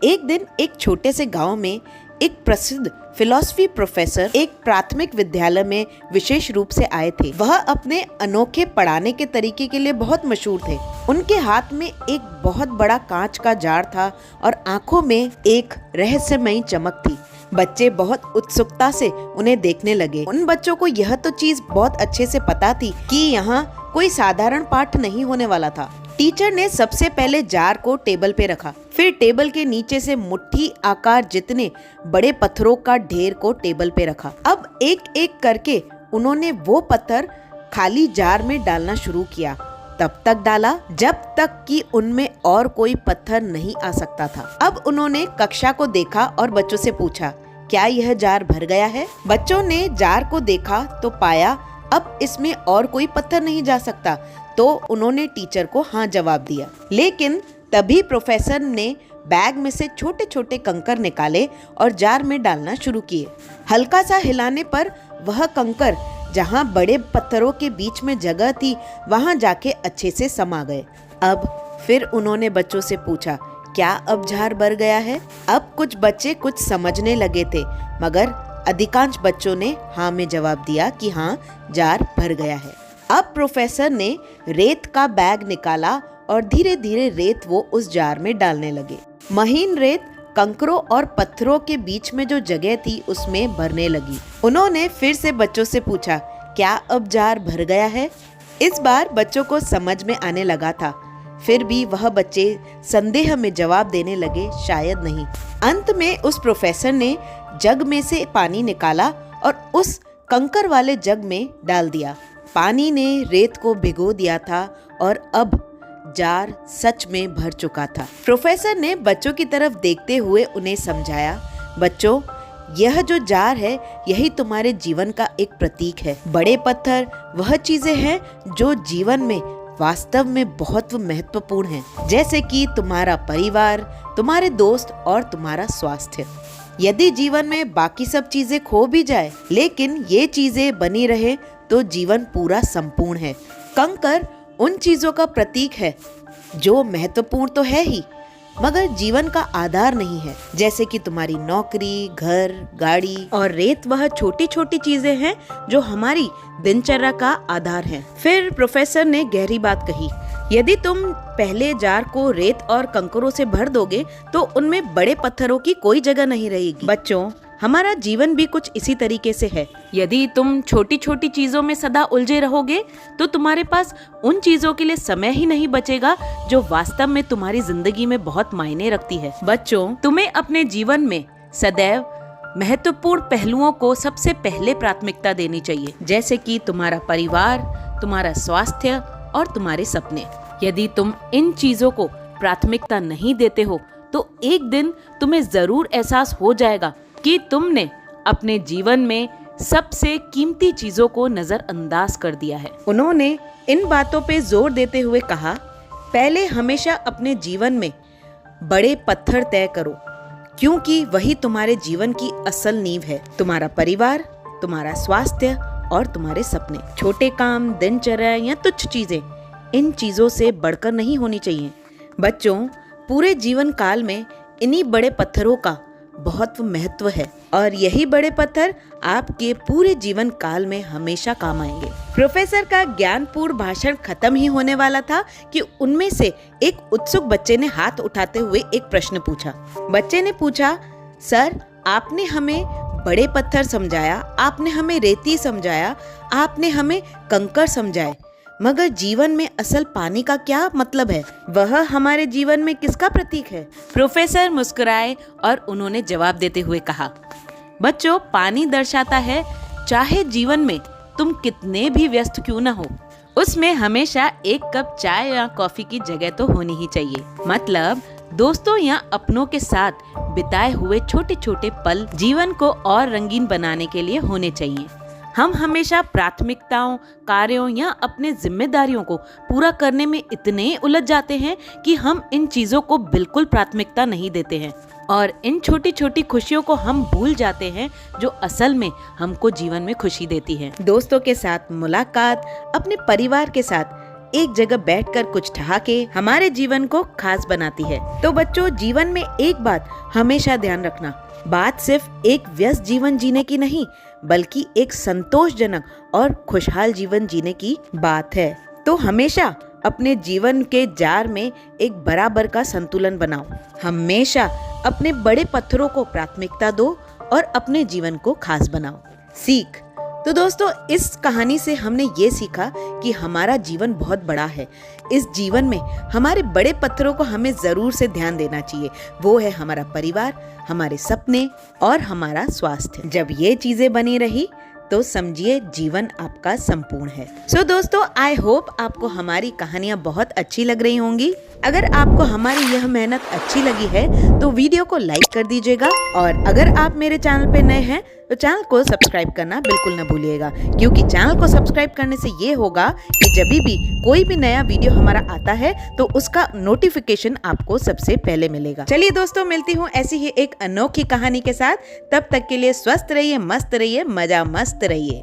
एक दिन एक छोटे से गांव में एक प्रसिद्ध फिलॉसफी प्रोफेसर एक प्राथमिक विद्यालय में विशेष रूप से आए थे। वह अपने अनोखे पढ़ाने के तरीके के लिए बहुत मशहूर थे। उनके हाथ में एक बहुत बड़ा कांच का जार था और आंखों में एक रहस्यमयी चमक थी। बच्चे बहुत उत्सुकता से उन्हें देखने लगे। उन बच्चों को यह तो चीज बहुत अच्छे से पता थी कि यहाँ कोई साधारण पाठ नहीं होने वाला था। टीचर ने सबसे पहले जार को टेबल पे रखा, फिर टेबल के नीचे से मुट्ठी आकार जितने बड़े पत्थरों का ढेर को टेबल पे रखा। अब एक एक करके उन्होंने वो पत्थर खाली जार में डालना शुरू किया। तब तक डाला जब तक कि उनमें और कोई पत्थर नहीं आ सकता था। अब उन्होंने कक्षा को देखा और बच्चों से पूछा, क्या यह जार भर गया है? बच्चों ने जार को देखा तो पाया अब इसमें और कोई पत्थर नहीं जा सकता, तो उन्होंने टीचर को हाँ जवाब दिया। लेकिन तभी प्रोफेसर ने बैग में से छोटे छोटे कंकर निकाले और जार में डालना शुरू किए। हल्का सा हिलाने पर वह कंकर जहाँ बड़े पत्थरों के बीच में जगह थी वहाँ जाके अच्छे से समा गए। अब फिर उन्होंने बच्चों से पूछा, क्या अब जार भर गया है? अब कुछ बच्चे कुछ समझने लगे थे, मगर अधिकांश बच्चों ने हाँ में जवाब दिया कि हाँ, जार भर गया है। अब प्रोफेसर ने रेत का बैग निकाला और धीरे धीरे रेत वो उस जार में डालने लगे। महीन रेत कंकरों और पत्थरों के बीच में जो जगह थी उसमें भरने लगी। उन्होंने फिर से बच्चों से पूछा, क्या अब जार भर गया है? इस बार बच्चों को समझ में आने लगा था, फिर भी वह बच्चे संदेह में जवाब देने लगे, शायद नहीं। अंत में उस प्रोफेसर ने जग में से पानी निकाला और उस कंकर वाले जग में डाल दिया। पानी ने रेत को भिगो दिया था और अब जार सच में भर चुका था। प्रोफेसर ने बच्चों की तरफ देखते हुए उन्हें समझाया, बच्चों, यह जो जार है यही तुम्हारे जीवन का एक प्रतीक है। बड़े पत्थर वह चीजें हैं जो जीवन में वास्तव में बहुत महत्वपूर्ण हैं, जैसे कि तुम्हारा परिवार, तुम्हारे दोस्त और तुम्हारा स्वास्थ्य। यदि जीवन में बाकी सब चीजें खो भी जाए, लेकिन ये चीजें बनी रहे तो जीवन पूरा संपूर्ण है। कंकर उन चीजों का प्रतीक है जो महत्वपूर्ण तो है ही, मगर जीवन का आधार नहीं है, जैसे कि तुम्हारी नौकरी, घर, गाड़ी। और रेत वह छोटी छोटी चीजें हैं जो हमारी दिनचर्या का आधार है। फिर प्रोफेसर ने गहरी बात कही, यदि तुम पहले जार को रेत और कंकरों से भर दोगे तो उनमें बड़े पत्थरों की कोई जगह नहीं रहेगी। बच्चों, हमारा जीवन भी कुछ इसी तरीके से है। यदि तुम छोटी छोटी चीजों में सदा उलझे रहोगे तो तुम्हारे पास उन चीजों के लिए समय ही नहीं बचेगा जो वास्तव में तुम्हारी जिंदगी में बहुत मायने रखती है। बच्चों, तुम्हें अपने जीवन में सदैव महत्वपूर्ण पहलुओं को सबसे पहले प्राथमिकता देनी चाहिए, जैसे कि तुम्हारा परिवार, तुम्हारा स्वास्थ्य और तुम्हारे सपने। यदि तुम इन चीजों को प्राथमिकता नहीं देते हो तो एक दिन तुम्हें जरूर एहसास हो जाएगा कि तुमने अपने जीवन में सबसे कीमती चीजों को नजरअंदाज कर दिया है। उन्होंने इन बातों पे जोर देते हुए कहा, पहले हमेशा अपने जीवन में बड़े पत्थर तय करो, क्योंकि वही तुम्हारे जीवन की असल नींव है। तुम्हारा परिवार, तुम्हारा स्वास्थ्य और तुम्हारे सपने। छोटे काम, दिनचर्या या तुच्छ चीजें इन चीजों से बढ़कर नहीं होनी चाहिए। बच्चों, पूरे जीवन काल में इन्हीं बड़े पत्थरों का बहुत महत्व है और यही बड़े पत्थर आपके पूरे जीवन काल में हमेशा काम आएंगे। प्रोफेसर का ज्ञानपूर्ण भाषण खत्म ही होने वाला था कि उनमें से एक उत्सुक बच्चे ने हाथ उठाते हुए एक प्रश्न पूछा। बच्चे ने पूछा, सर, आपने हमें बड़े पत्थर समझाया, आपने हमें रेती समझाया, आपने हमें कंकर समझाए, मगर जीवन में असल पानी का क्या मतलब है? वह हमारे जीवन में किसका प्रतीक है? प्रोफेसर मुस्कुराए और उन्होंने जवाब देते हुए कहा, बच्चों, पानी दर्शाता है चाहे जीवन में तुम कितने भी व्यस्त क्यों न हो, उसमें हमेशा एक कप चाय या कॉफी की जगह तो होनी ही चाहिए। मतलब दोस्तों या अपनों के साथ बिताए हुए छोटे छोटे पल जीवन को और रंगीन बनाने के लिए होने चाहिए। हम हमेशा प्राथमिकताओं, कार्यों या अपने जिम्मेदारियों को पूरा करने में इतने उलझ जाते हैं कि हम इन चीजों को बिल्कुल प्राथमिकता नहीं देते हैं और इन छोटी छोटी खुशियों को हम भूल जाते हैं जो असल में हमको जीवन में खुशी देती है। दोस्तों के साथ मुलाकात, अपने परिवार के साथ एक जगह बैठकर कुछ ठहाके हमारे जीवन को खास बनाती है। तो बच्चों, जीवन में एक बात हमेशा ध्यान रखना, बात सिर्फ एक व्यस्त जीवन जीने की नहीं, बल्कि एक संतोषजनक और खुशहाल जीवन जीने की बात है। तो हमेशा अपने जीवन के जार में एक बराबर का संतुलन बनाओ। हमेशा अपने बड़े पत्थरों को प्राथमिकता दो और अपने जीवन को खास बनाओ। सीख। तो दोस्तों, इस कहानी से हमने ये सीखा कि हमारा जीवन बहुत बड़ा है। इस जीवन में हमारे बड़े पत्थरों को हमें जरूर से ध्यान देना चाहिए। वो है हमारा परिवार, हमारे सपने और हमारा स्वास्थ्य। जब ये चीजें बनी रही तो समझिए जीवन आपका संपूर्ण है। सो दोस्तों, आई होप आपको हमारी कहानियाँ बहुत अच्छी लग रही होंगी। अगर आपको हमारी यह मेहनत अच्छी लगी है तो वीडियो को लाइक कर दीजिएगा, और अगर आप मेरे चैनल पे नए हैं तो चैनल को सब्सक्राइब करना बिल्कुल न भूलिएगा, क्योंकि चैनल को सब्सक्राइब करने से ये होगा कि जब भी कोई भी नया वीडियो हमारा आता है तो उसका नोटिफिकेशन आपको सबसे पहले मिलेगा। चलिए दोस्तों, मिलती हूँ ऐसी ही एक अनोखी कहानी के साथ। तब तक के लिए स्वस्थ रहिए, मस्त रहिए, मजा मस्त रहिए।